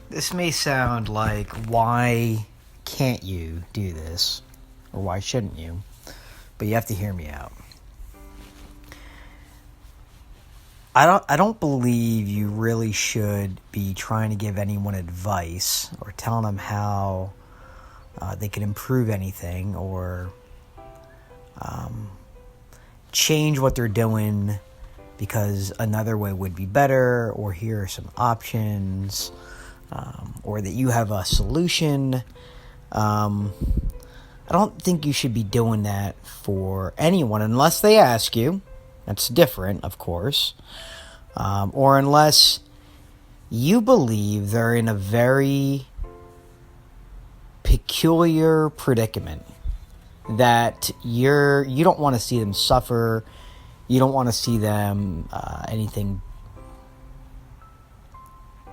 This may sound like, why can't you do this? Or why shouldn't you? But you have to hear me out. I don't believe you really should be trying to give anyone advice or telling them how they can improve anything or change what they're doing because another way would be better, or here are some options, or that you have a solution. I don't think you should be doing that for anyone unless they ask you. That's different, of course. Or unless you believe they're in a very peculiar predicament that you don't want to see them suffer. You don't want to see them anything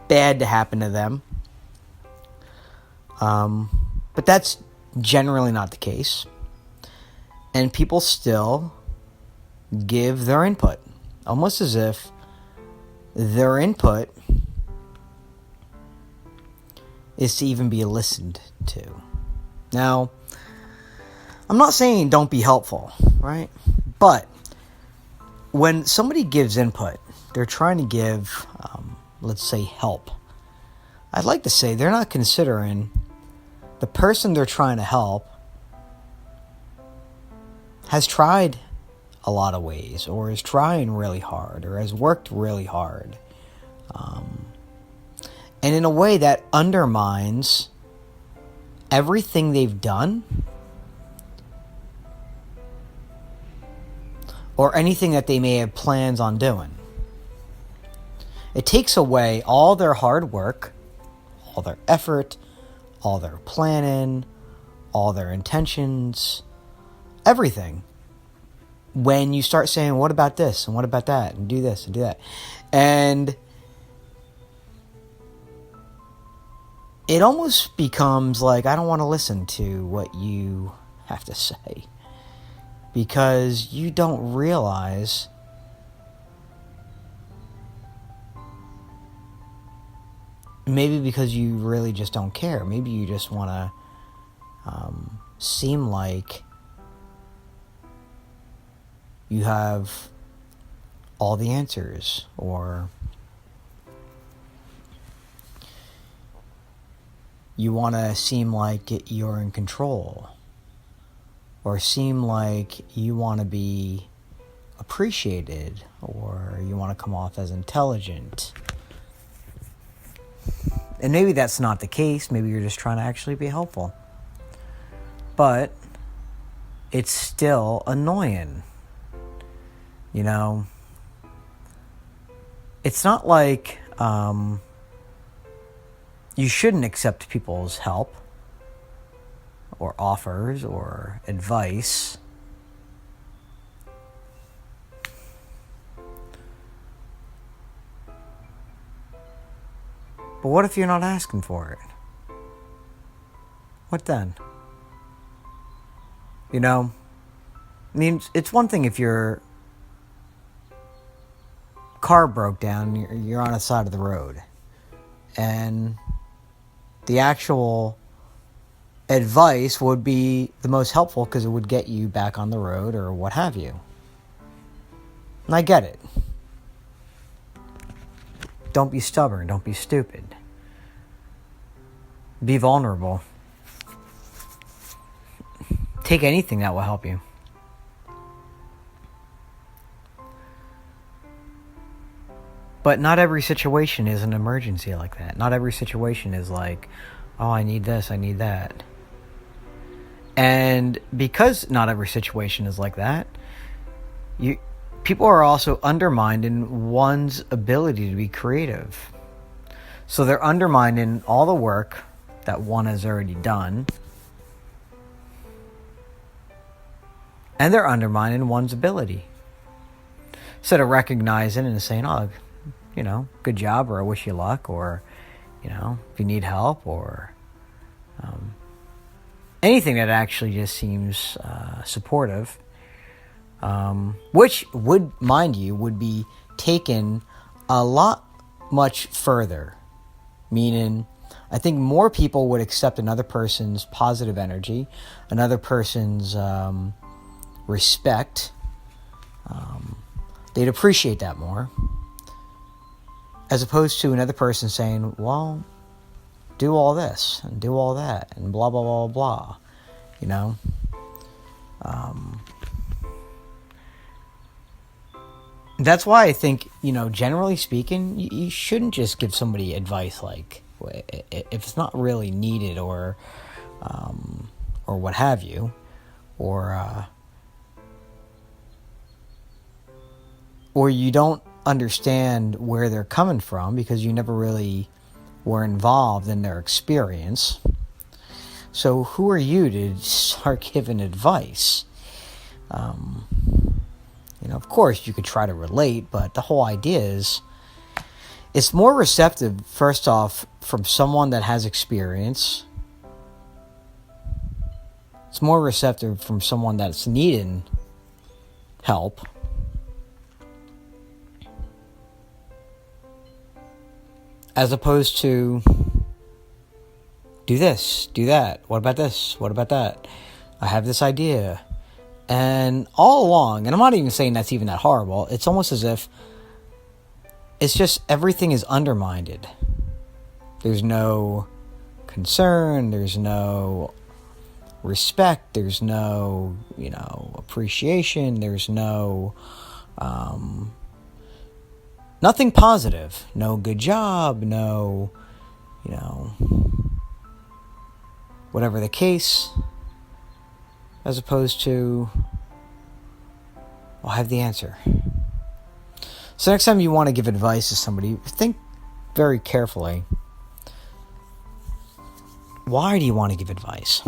bad to happen to them. But that's generally not the case. And people still give their input, almost as if their input is to even be listened to. Now, I'm not saying don't be helpful, right? But when somebody gives input, they're trying to give, let's say, help. I'd like to say they're not considering the person they're trying to help has tried a lot of ways, or is trying really hard, or has worked really hard. And in a way that undermines everything they've done, or anything that they may have plans on doing. It takes away all their hard work, all their effort, all their planning, all their intentions, everything. When you start saying, what about this, and what about that, and do this, and do that. And it almost becomes like, I don't want to listen to what you have to say. Because you don't realize maybe because you really just don't care. Maybe you just want to seem like you have all the answers, or you want to seem like you're in control, or seem like you want to be appreciated, or you want to come off as intelligent. And maybe that's not the case. Maybe you're just trying to actually be helpful. But it's still annoying. You know, it's not like you shouldn't accept people's help or offers or advice. But what if you're not asking for it? What then? You know, I mean, it's one thing if your car broke down, you're on the side of the road, and the actual advice would be the most helpful because it would get you back on the road or what have you. And I get it. Don't be stubborn. Don't be stupid. Be vulnerable. Take anything that will help you. But not every situation is an emergency like that. Not every situation is like, oh, I need this, I need that. And because not every situation is like that, people are also undermining one's ability to be creative. So they're undermining all the work that one has already done. And they're undermining one's ability. Instead of recognizing and saying, oh, you know, good job, or I wish you luck, or, you know, if you need help, or anything that actually just seems supportive, which would, mind you, would be taken a lot much further. Meaning, I think more people would accept another person's positive energy, another person's respect. They'd appreciate that more, as opposed to another person saying, well, do all this and do all that and blah, blah, blah, blah, you know? That's why I think, generally speaking, you shouldn't just give somebody advice like, if it's not really needed or what have you, or you don't understand where they're coming from because you never really were involved in their experience. So who are you to start giving advice? Of course you could try to relate, but the whole idea is it's more receptive, first off, from someone that has experience. It's more receptive from someone that's needing help. As opposed to, do this, do that. What about this? What about that? I have this idea. And all along, and I'm not even saying that's even that horrible, it's almost as if it's just everything is undermined. There's no concern, there's no respect, there's no, appreciation, there's no, nothing positive. No good job, no, whatever the case. As opposed to, I have the answer. So next time you want to give advice to somebody, think very carefully. Why do you want to give advice?